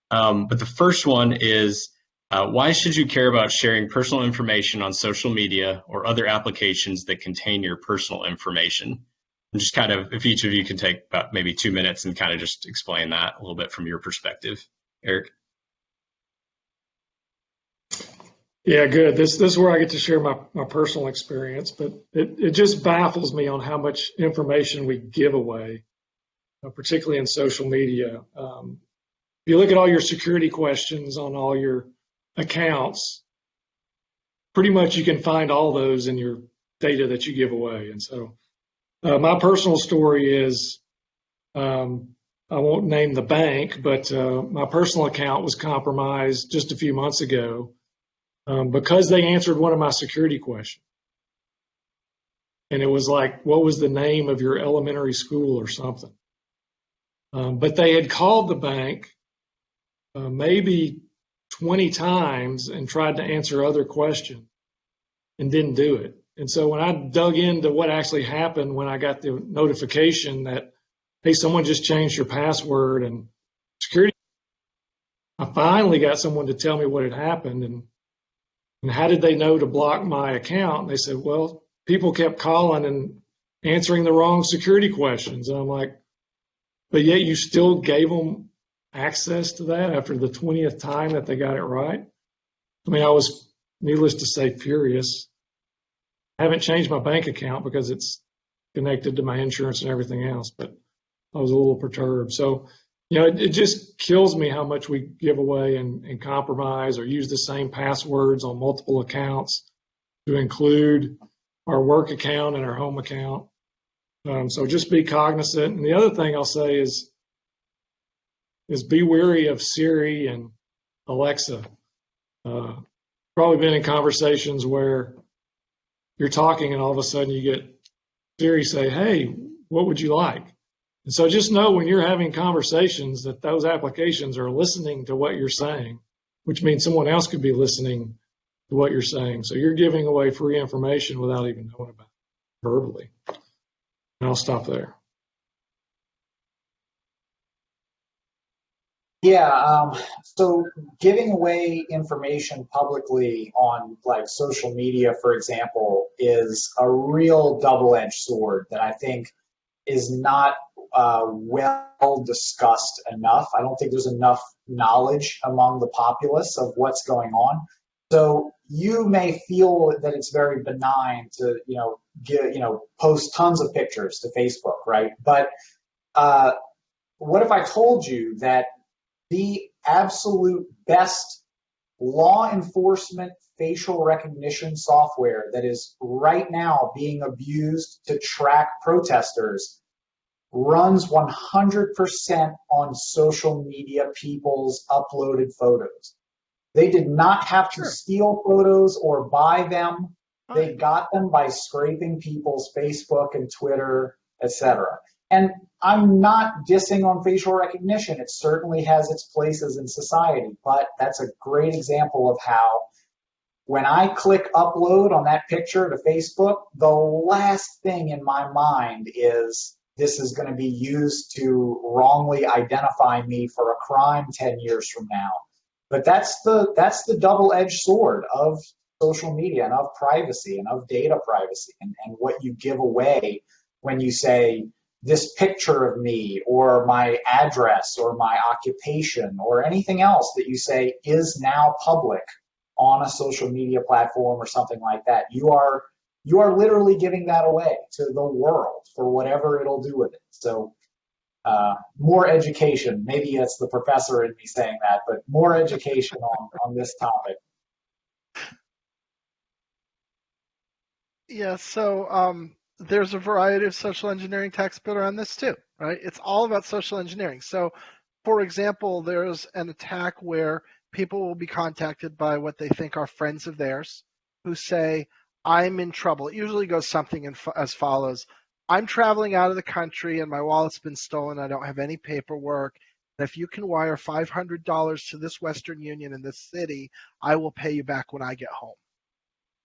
Speaker 2: But the first one is, why should you care about sharing personal information on social media or other applications that contain your personal information? And just kind of, if each of you can take about maybe 2 minutes and kind of just explain that a little bit from your perspective. Eric?
Speaker 3: Yeah, good. This is where I get to share my personal experience, but it just baffles me on how much information we give away, particularly in social media. If you look at all your security questions on all your accounts, pretty much you can find all those in your data that you give away. And so my personal story is, I won't name the bank, but my personal account was compromised just a few months ago because they answered one of my security questions. And it was like, what was the name of your elementary school or something? But they had called the bank maybe 20 times and tried to answer other questions and didn't do it. And so when I dug into what actually happened, when I got the notification that, hey, someone just changed your password and security, I finally got someone to tell me what had happened. And how did they know to block my account? And they said, well, people kept calling and answering the wrong security questions. And I'm like, but yet you still gave them access to that after the 20th time that they got it right? I mean, I was, needless to say, furious. I haven't changed my bank account because it's connected to my insurance and everything else, but I was a little perturbed. So, it just kills me how much we give away and compromise or use the same passwords on multiple accounts to include our work account and our home account. So just be cognizant. And the other thing I'll say is be wary of Siri and Alexa. Probably been in conversations where you're talking and all of a sudden you get Siri say, hey, what would you like? And so just know when you're having conversations that those applications are listening to what you're saying, which means someone else could be listening to what you're saying. So you're giving away free information without even knowing about it verbally. And I'll stop there.
Speaker 5: Yeah, so giving away information publicly on like social media, for example, is a real double-edged sword that I think is not well discussed enough. I don't think there's enough knowledge among the populace of what's going on. So you may feel that it's very benign to, post tons of pictures to Facebook, right? But what if I told you that the absolute best law enforcement facial recognition software that is right now being abused to track protesters runs 100% on social media people's uploaded photos? They did not have to steal photos or buy them. They got them by scraping people's Facebook and Twitter, etc. And I'm not dissing on facial recognition. It certainly has its places in society, but that's a great example of how when I click upload on that picture to Facebook, the last thing in my mind is this is going to be used to wrongly identify me for a crime 10 years from now. But that's the double-edged sword of social media and of privacy and of data privacy and what you give away when you say this picture of me or my address or my occupation or anything else that you say is now public on a social media platform or something like that. You are literally giving that away to the world for whatever it'll do with it. So more education. Maybe it's the professor in me saying that, but more education on this topic.
Speaker 4: Yeah, so there's a variety of social engineering attacks built around this too, right? It's all about social engineering. So, for example, there's an attack where people will be contacted by what they think are friends of theirs who say, I'm in trouble. It usually goes something as follows. I'm traveling out of the country and my wallet's been stolen. I don't have any paperwork. And if you can wire $500 to this Western Union in this city, I will pay you back when I get home.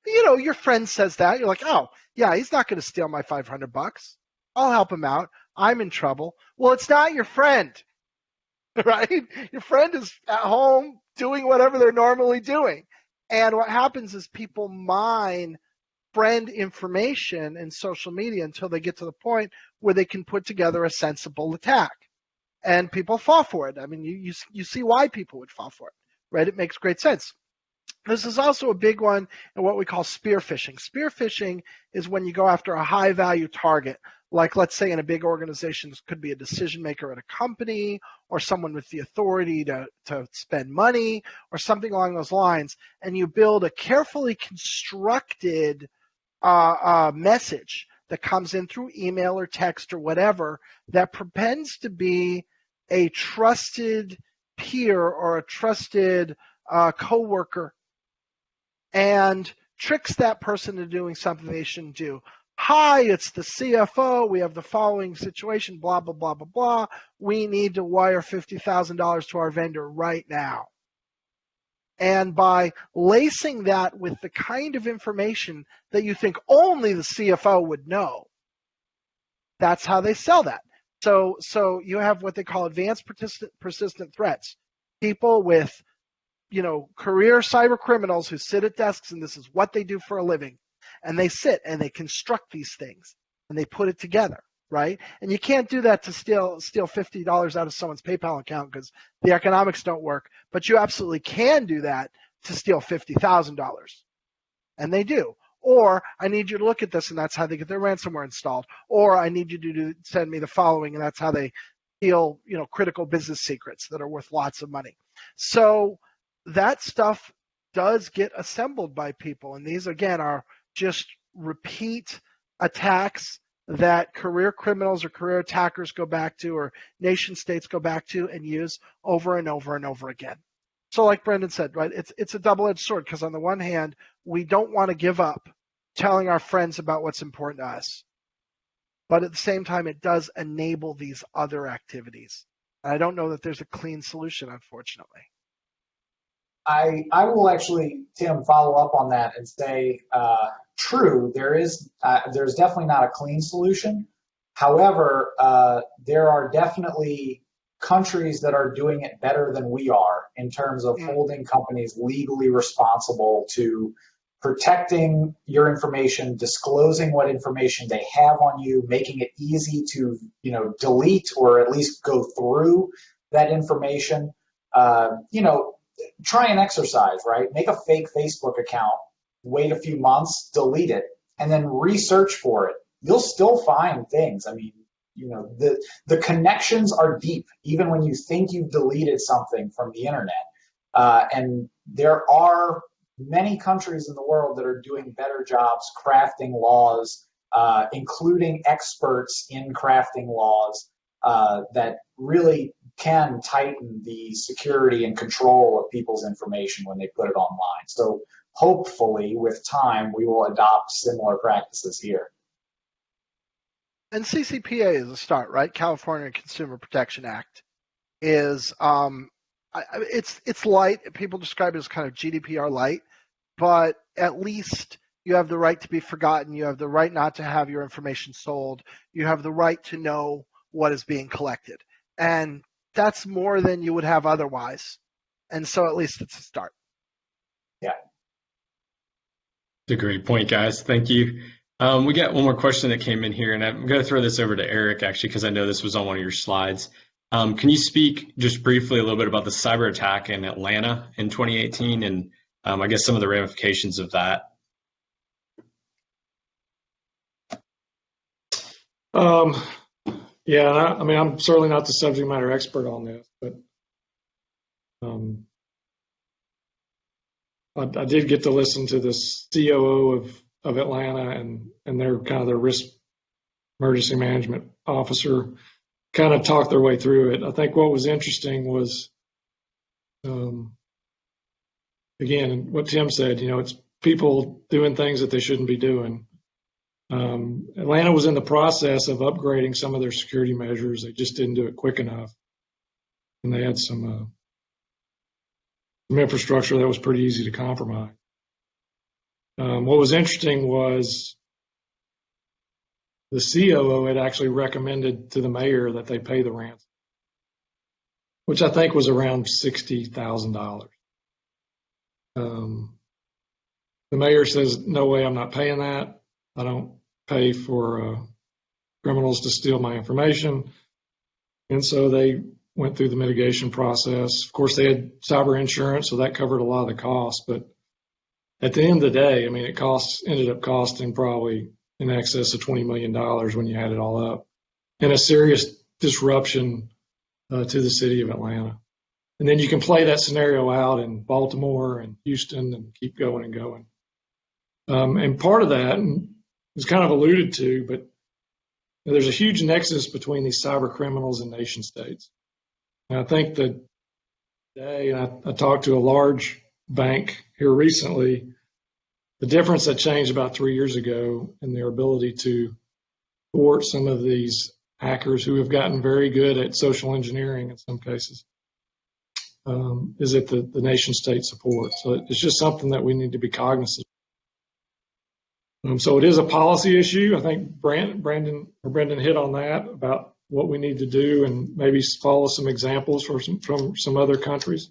Speaker 4: You know, your friend says that. You're like, oh, yeah, he's not going to steal my $500. I'll help him out. I'm in trouble. Well, it's not your friend, right? Your friend is at home doing whatever they're normally doing. And what happens is people mine friend information in social media until they get to the point where they can put together a sensible attack. And people fall for it. I mean, you see why people would fall for it, right? It makes great sense. This is also a big one in what we call spear phishing. Spear phishing is when you go after a high value target, like let's say in a big organization, this could be a decision maker at a company or someone with the authority to spend money or something along those lines, and you build a carefully constructed message that comes in through email or text or whatever that pretends to be a trusted peer or a trusted coworker and tricks that person into doing something they shouldn't do. Hi, it's the CFO. We have the following situation, blah, blah, blah, blah, blah. We need to wire $50,000 to our vendor right now. And by lacing that with the kind of information that you think only the CFO would know, that's how they sell that. So you have what they call advanced persistent threats. People with, career cyber criminals who sit at desks and this is what they do for a living. And they sit and they construct these things and they put it together, right? And you can't do that to steal $50 out of someone's PayPal account because the economics don't work. But you absolutely can do that to steal $50,000. And they do. Or I need you to look at this and that's how they get their ransomware installed. Or I need you to send me the following and that's how they steal, critical business secrets that are worth lots of money. So that stuff does get assembled by people. And these, again, are just repeat attacks that career criminals or career attackers go back to or nation states go back to and use over and over and over again. So like Brendan said, right, it's a double-edged sword because on the one hand, we don't want to give up telling our friends about what's important to us. But at the same time, it does enable these other activities. And I don't know that there's a clean solution, unfortunately.
Speaker 5: I will actually, Tim, follow up on that and say, true, there's definitely not a clean solution. However, there are definitely countries that are doing it better than we are in terms of holding companies legally responsible to protecting your information, disclosing what information they have on you, making it easy to, delete or at least go through that information. Try an exercise, right? Make a fake Facebook account, wait a few months, delete it, and then research for it. You'll still find things. I mean, the connections are deep, even when you think you've deleted something from the internet. And there are many countries in the world that are doing better jobs crafting laws, including experts in crafting laws that really can tighten the security and control of people's information when they put it online. So hopefully, with time, we will adopt similar practices here.
Speaker 4: And CCPA is a start, right? California Consumer Protection Act is it's light. People describe it as kind of GDPR light, but at least you have the right to be forgotten. You have the right not to have your information sold. You have the right to know what is being collected. And that's more than you would have otherwise. And so at least it's a start.
Speaker 5: Yeah.
Speaker 2: That's a great point, guys. Thank you. We got one more question that came in here, and I'm going to throw this over to Eric, actually, because I know this was on one of your slides. Can you speak just briefly a little bit about the cyber attack in Atlanta in 2018 and I guess some of the ramifications of that?
Speaker 3: Yeah, I mean, I'm certainly not the subject matter expert on this, but I did get to listen to the COO of Atlanta and their kind of their risk emergency management officer kind of talk their way through it. I think what was interesting was, again, what Tim said, it's people doing things that they shouldn't be doing. Atlanta was in the process of upgrading some of their security measures. They just didn't do it quick enough. And they had some infrastructure that was pretty easy to compromise. What was interesting was the COO had actually recommended to the mayor that they pay the ransom, which I think was around $60,000. The mayor says, no way, I'm not paying that. I don't pay for criminals to steal my information. And so they went through the mitigation process. Of course, they had cyber insurance, so that covered a lot of the costs. But at the end of the day, I mean, it ended up costing probably in excess of $20 million when you add it all up, and a serious disruption to the city of Atlanta. And then you can play that scenario out in Baltimore and Houston and keep going and going. And part of that was kind of alluded to, but there's a huge nexus between these cyber criminals and nation states. And I think that today, and I talked to a large bank here recently, the difference that changed about 3 years ago in their ability to thwart some of these hackers who have gotten very good at social engineering in some cases is at the nation state support. So it's just something that we need to be cognizant of. So it is a policy issue. I think Brendan hit on that about what we need to do and maybe follow some examples from some other countries.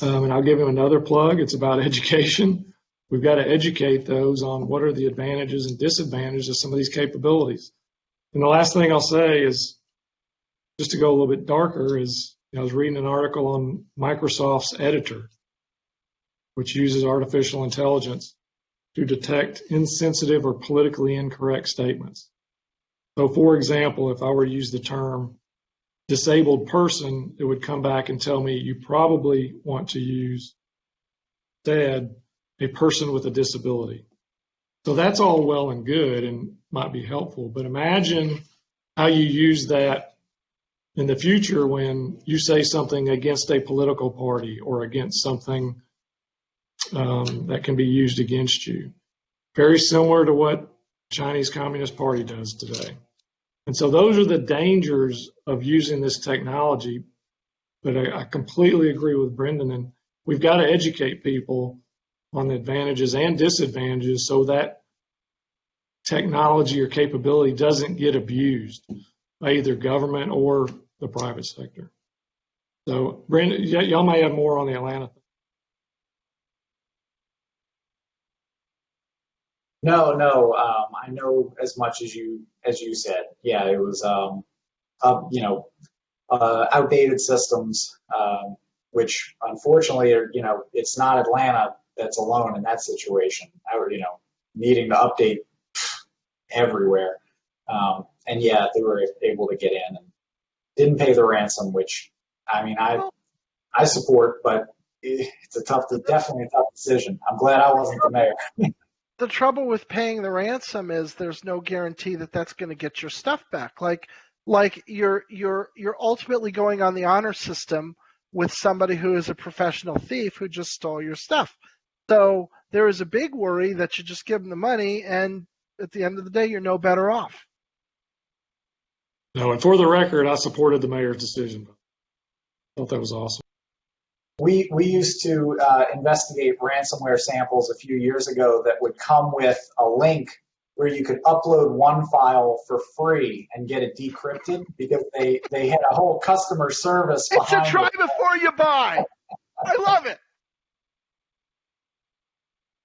Speaker 3: And I'll give him another plug. It's about education. We've got to educate those on what are the advantages and disadvantages of some of these capabilities. And the last thing I'll say is, just to go a little bit darker, is I was reading an article on Microsoft's editor, which uses artificial intelligence to detect insensitive or politically incorrect statements. So, for example, if I were to use the term disabled person, it would come back and tell me you probably want to use instead a person with a disability. So that's all well and good and might be helpful, but imagine how you use that in the future when you say something against a political party or against something that can be used against you. Very similar to what the Chinese Communist Party does today. And so those are the dangers of using this technology. But I completely agree with Brendan, and we've got to educate people on the advantages and disadvantages so that technology or capability doesn't get abused by either government or the private sector. So, Brendan, y'all may have more on the Atlanta thing.
Speaker 5: No, I know as much as you said. Yeah, it was outdated systems, which unfortunately are, it's not Atlanta that's alone in that situation. Needing to update everywhere, and yeah, they were able to get in and didn't pay the ransom, which I support, but it's definitely a tough decision. I'm glad I wasn't the mayor.
Speaker 4: The trouble with paying the ransom is there's no guarantee that that's going to get your stuff back. Like you're ultimately going on the honor system with somebody who is a professional thief who just stole your stuff. So there is a big worry that you just give them the money, and at the end of the day, you're no better off.
Speaker 3: No, and for the record, I supported the mayor's decision. I thought that was awesome.
Speaker 5: We used to investigate ransomware samples a few years ago that would come with a link where you could upload one file for free and get it decrypted because they had a whole customer service behind it.
Speaker 4: It's a try before you buy. I love it.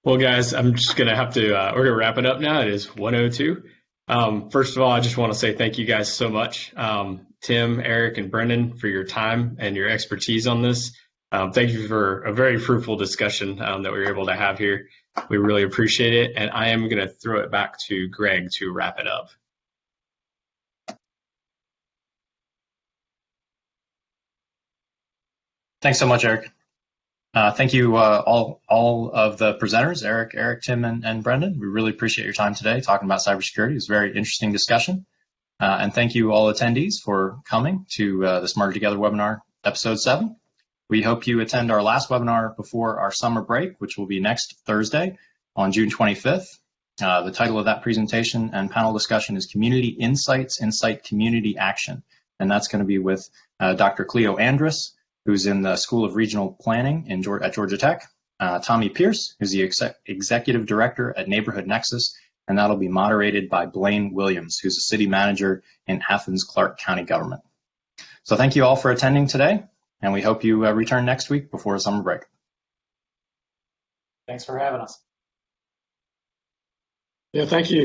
Speaker 2: Well, guys, I'm just going to have to, we're going to wrap it up now. It is 1:02. First of all, I just want to say thank you guys so much, Tim, Eric, and Brendan, for your time and your expertise on this. Thank you for a very fruitful discussion that we were able to have here. We really appreciate it. And I am going to throw it back to Greg to wrap it up.
Speaker 1: Thanks so much, Eric. Thank you all of the presenters, Eric, Tim, and Brendan. We really appreciate your time today talking about cybersecurity. It was a very interesting discussion. And thank you all attendees for coming to the Smarter Together webinar, episode 7. We hope you attend our last webinar before our summer break, which will be next Thursday on June 25th. The title of that presentation and panel discussion is Community Insights, Insight Community Action. And that's going to be with Dr. Cleo Andrus, who's in the School of Regional Planning at Georgia Tech, Tommy Pierce, who's the Executive Director at Neighborhood Nexus, and that'll be moderated by Blaine Williams, who's a City Manager in Athens-Clarke County Government. So thank you all for attending today, and we hope you return next week before summer break.
Speaker 5: Thanks for having us.
Speaker 3: Yeah, thank you.